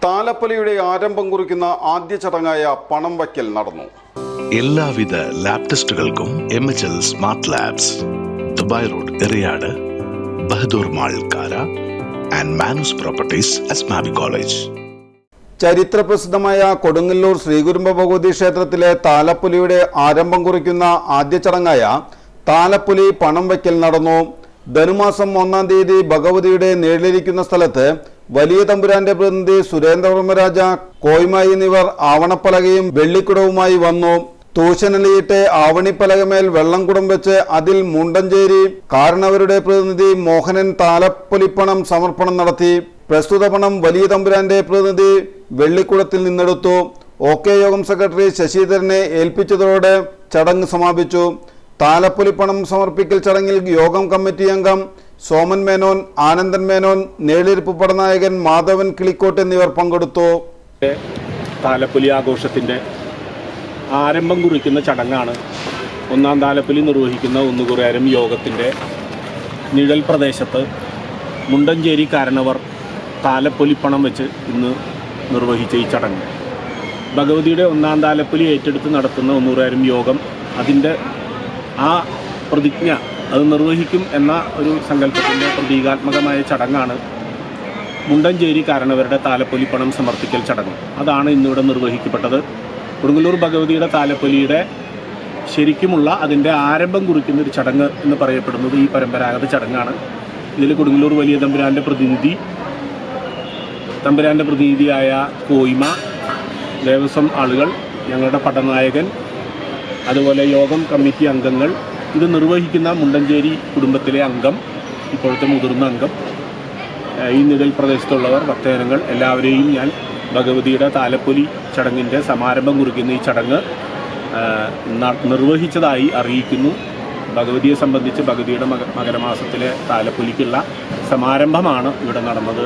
താലപ്പൊലിയുടെ ആരംഭം കുറിക്കുന്ന ആദ്യ ചടങ്ങായ പണം വയ്ക്കൽ നടന്നു. എല്ലാവിധ ലാബ് ടെസ്റ്റുകൾക്കും MHL smart labs, Dubai road, Eriyad, Bahadur mall, Kara and Manus properties, Asmabi college. ചരിത്രപ്രസിദ്ധമായ കൊടുങ്ങല്ലൂർ ശ്രീകുരുംബ ഭഗവതി ക്ഷേത്രത്തിലെ താലപ്പൊലിയുടെ ആരംഭം കുറിക്കുന്ന ആദ്യ ചടങ്ങായ താലപ്പൊലി പണം വയ്ക്കൽ നടന്നു. ധനുമാസം 1-ാം തീയതി ഭഗവതിയുടെ നിഴലിരിക്കുന്ന സ്ഥലത്ത് വലിയ തമ്പുരാന്റെ പ്രതിനിധി സുരേന്ദ്രവർമ്മരാജ, കോയ്മായി എന്നിവർ ആവണപ്പലകയും വെള്ളിക്കുടവുമായി വന്നു. തൂശനലിയിട്ട് ആവണിപ്പലകമേൽ വെള്ളം കുടം വെച്ച് അതിൽ മുണ്ടഞ്ചേരി കാരണവരുടെ പ്രതിനിധി മോഹനൻ താലപ്പൊലിപ്പണം സമർപ്പണം നടത്തി. പ്രസ്തുത പണം വലിയ തമ്പുരാന്റെ പ്രതിനിധി വെള്ളിക്കുടത്തിൽ നിന്നെടുത്തു. OK യോഗം സെക്രട്ടറി ശശിധരനെ ഏൽപ്പിച്ചതോടെ ചടങ്ങ് സമാപിച്ചു. താലപ്പൊലിപ്പണം സമർപ്പിക്കൽ ചടങ്ങിൽ യോഗം കമ്മിറ്റി അംഗം സോമൻ മേനോൻ, ആനന്ദൻ മേനോൻ, നേളിരിപ്പ് പടനായകൻ മാധവൻ കിളിക്കോട്ട് എന്നിവർ പങ്കെടുത്തു. താലപ്പൊലി ആഘോഷത്തിൻ്റെ ആരംഭം കുറിക്കുന്ന ചടങ്ങാണ് 1-ാം താലപ്പൊലി നിർവഹിക്കുന്ന ഒന്നുകുറയാരം യോഗത്തിൻ്റെ നിഴൽ പ്രദേശത്ത് മുണ്ടഞ്ചേരി കാരണവർ താലപ്പൊലിപ്പണം വെച്ച് ഇന്ന് നിർവഹിച്ച ഈ ചടങ്ങ്. ഭഗവതിയുടെ 1-ാം താലപ്പൊലി ഏറ്റെടുത്ത് നടത്തുന്ന ഒന്നുകുറയാരം യോഗം അതിൻ്റെ ആ പ്രതിജ്ഞ അത് നിർവഹിക്കും എന്ന ഒരു സങ്കല്പത്തിൻ്റെ പ്രതീകാത്മകമായ ചടങ്ങാണ് മുണ്ടഞ്ചേരി കാരണവരുടെ താലപ്പൊലിപ്പണം സമർപ്പിക്കൽ ചടങ്ങ്. അതാണ് ഇന്നിവിടെ നിർവഹിക്കപ്പെട്ടത്. കൊടുങ്ങല്ലൂർ ഭഗവതിയുടെ താലപ്പൊലിയുടെ ശരിക്കുമുള്ള അതിൻ്റെ ആരംഭം കുറിക്കുന്ന ഒരു ചടങ്ങ് എന്ന് പറയപ്പെടുന്നത് ഈ പരമ്പരാഗത ചടങ്ങാണ്. ഇതിൽ കൊടുങ്ങല്ലൂർ വലിയ തമ്പുരാൻ്റെ പ്രതിനിധിയായ കോയ്മ, ദേവസ്വം ആളുകൾ, ഞങ്ങളുടെ പടനായകൻ, അതുപോലെ യോഗം കമ്മിറ്റി അംഗങ്ങൾ, ഇത് നിർവഹിക്കുന്ന മുണ്ടഞ്ചേരി കുടുംബത്തിലെ അംഗം, ഇപ്പോഴത്തെ മുതിർന്ന അംഗം, ഈ നിഴൽ പ്രദേശത്തുള്ളവർ, ഭക്തജനങ്ങൾ എല്ലാവരെയും ഞാൻ ഭഗവതിയുടെ താലപ്പൊലി ചടങ്ങിൻ്റെ സമാരംഭം കുറിക്കുന്ന ഈ ചടങ്ങ് നിർവഹിച്ചതായി അറിയിക്കുന്നു. ഭഗവതിയെ സംബന്ധിച്ച് ഭഗവതിയുടെ മകരമാസത്തിലെ താലപ്പൊലിക്കുള്ള സമാരംഭമാണ് ഇവിടെ നടന്നത്.